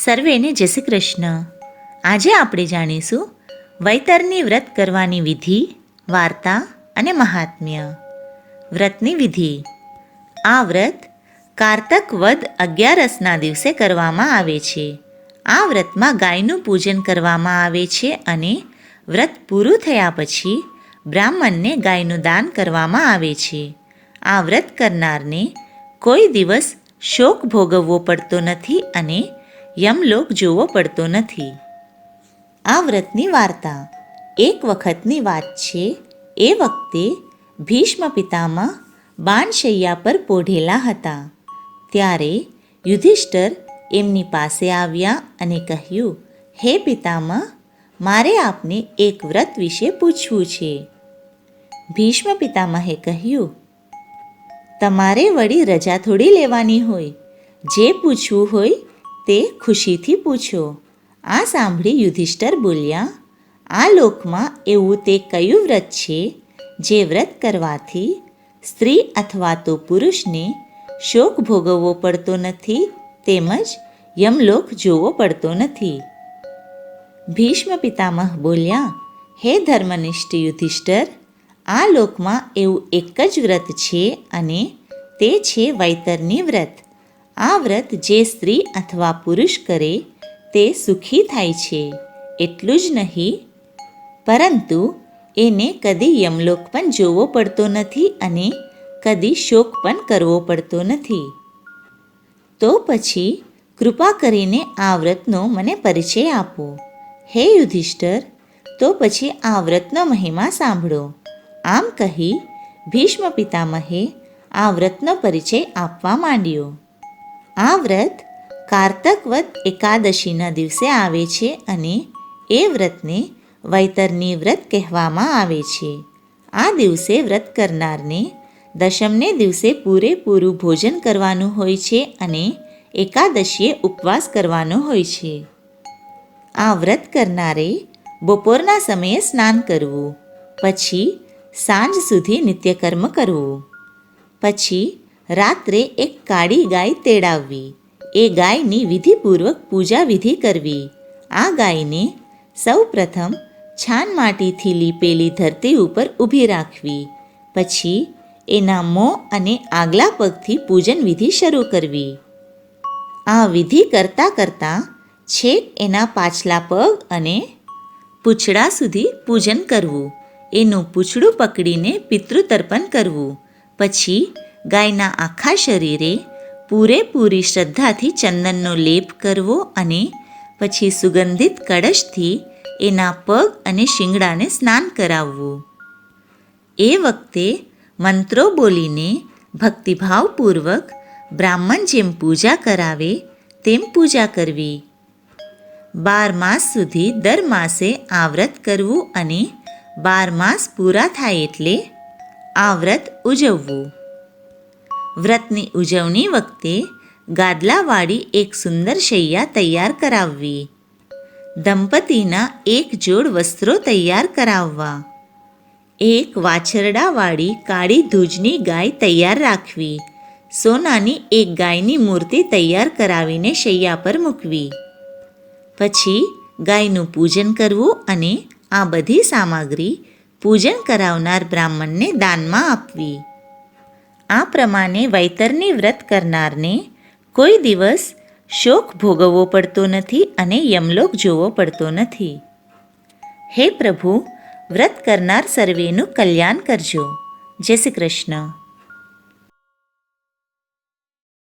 સર્વેને જય શ્રી કૃષ્ણ. આજે આપણે જાણીશું વૈતરની વ્રત કરવાની વિધિ, વાર્તા અને મહાત્મ્ય. વ્રતની વિધિ. આ વ્રત કારતક વદ 11ના દિવસે કરવામાં આવે છે. આ વ્રતમાં ગાયનું પૂજન કરવામાં આવે છે અને વ્રત પૂરું થયા પછી બ્રાહ્મણને ગાયનું દાન કરવામાં આવે છે. આ વ્રત કરનારને કોઈ દિવસ શોક ભોગવવો પડતો નથી અને યમલોક જોવો પડતો નથી. આ વ્રતની વાર્તા. એક વખતની વાત છે. એ વખતે ભીષ્મ પિતામહ બાણશૈયા પર પોઢેલા હતા. ત્યારે યુધિષ્ઠિર એમની પાસે આવ્યા અને કહ્યું, હે પિતામહ, મારે આપને એક વ્રત વિશે પૂછવું છે. ભીષ્મ પિતામહે કહ્યું, તમારે વળી રજા થોડી લેવાની હોય, જે પૂછવું હોય તે ખુશીથી પૂછો. આ સાંભળી યુધિષ્ઠિર બોલ્યા, આ લોકમાં એવું તે કયું વ્રત છે જે વ્રત કરવાથી સ્ત્રી અથવા તો પુરુષને શોક ભોગવવો પડતો નથી તેમજ યમલોક જોવો પડતો નથી? ભીષ્મ પિતામહ બોલ્યા, હે ધર્મનિષ્ઠ યુધિષ્ઠિર, આ લોકમાં એવું એક જ વ્રત છે અને તે છે વૈતરની વ્રત. આ વ્રત જે સ્ત્રી અથવા પુરુષ કરે તે સુખી થાય છે. એટલું જ નહીં, પરંતુ એને કદી યમલોક પણ જોવો પડતો નથી અને કદી શોક પણ કરવો પડતો નથી. તો પછી કૃપા કરીને આ વ્રતનો મને પરિચય આપો. હે યુધિષ્ઠિર, તો પછી આ વ્રતનો મહિમા સાંભળો. આમ કહી ભીષ્મ પિતામહે આ વ્રતનો પરિચય આપવા માંડ્યો. આ વ્રત કારતક વદ એકાદશીના દિવસે આવે છે અને એ વ્રતને વૈતરની વ્રત કહેવામાં આવે છે. આ દિવસે વ્રત કરનારને દશમને દિવસે પૂરેપૂરું ભોજન કરવાનું હોય છે અને એકાદશીએ ઉપવાસ કરવાનો હોય છે. આ વ્રત કરનારે બપોરના સમયે સ્નાન કરવું, પછી સાંજ સુધી નિત્યકર્મ કરવું, પછી રાત્રે એક કાળી ગાય તેડાવવી, એ ગાયની વિધિપૂર્વક પૂજા વિધિ કરવી. આ ગાયને સૌ પ્રથમ છાન માટીથી લીપેલી ધરતી ઉપર ઊભી રાખવી, પછી એના મોં અને આગલા પગથી પૂજન વિધિ શરૂ કરવી. આ વિધિ કરતાં કરતાં છેક એના પાછલા પગ અને પૂંછડા સુધી પૂજન કરવું. એનું પૂંછડું પકડીને પિતૃતર્પણ કરવું. પછી ગાયના આખા શરીરે પૂરેપૂરી શ્રદ્ધાથી ચંદનનો લેપ કરવો અને પછી સુગંધિત કળશથી એના પગ અને શિંગડાને સ્નાન કરાવવું. એ વખતે મંત્રો બોલીને ભક્તિભાવપૂર્વક બ્રાહ્મણ જેમ પૂજા કરાવે તેમ પૂજા કરવી. 12 માસ સુધી દર માસે આ વ્રત કરવું અને 12 માસ પૂરા થાય એટલે આ વ્રત ઉજવવું. વ્રતની ઉજવણી વખતે ગાદલાવાળી એક સુંદર શૈયા તૈયાર કરાવવી. દંપતીના એક જોડ વસ્ત્રો તૈયાર કરાવવા. એક વાછરડાવાળી કાળી ધૂજની ગાય તૈયાર રાખવી. સોનાની એક ગાયની મૂર્તિ તૈયાર કરાવીને શૈયા પર મૂકવી. પછી ગાયનું પૂજન કરવું અને આ બધી સામગ્રી પૂજન કરાવનાર બ્રાહ્મણને દાનમાં આપવી. આ પ્રમાણે વૈતરની વ્રત કરનારને કોઈ દિવસ શોક ભોગવવો પડતો નથી અને યમલોક જોવો પડતો નથી. હે પ્રભુ, વ્રત કરનાર સર્વેનું કલ્યાણ કરજો. જય શ્રી કૃષ્ણ.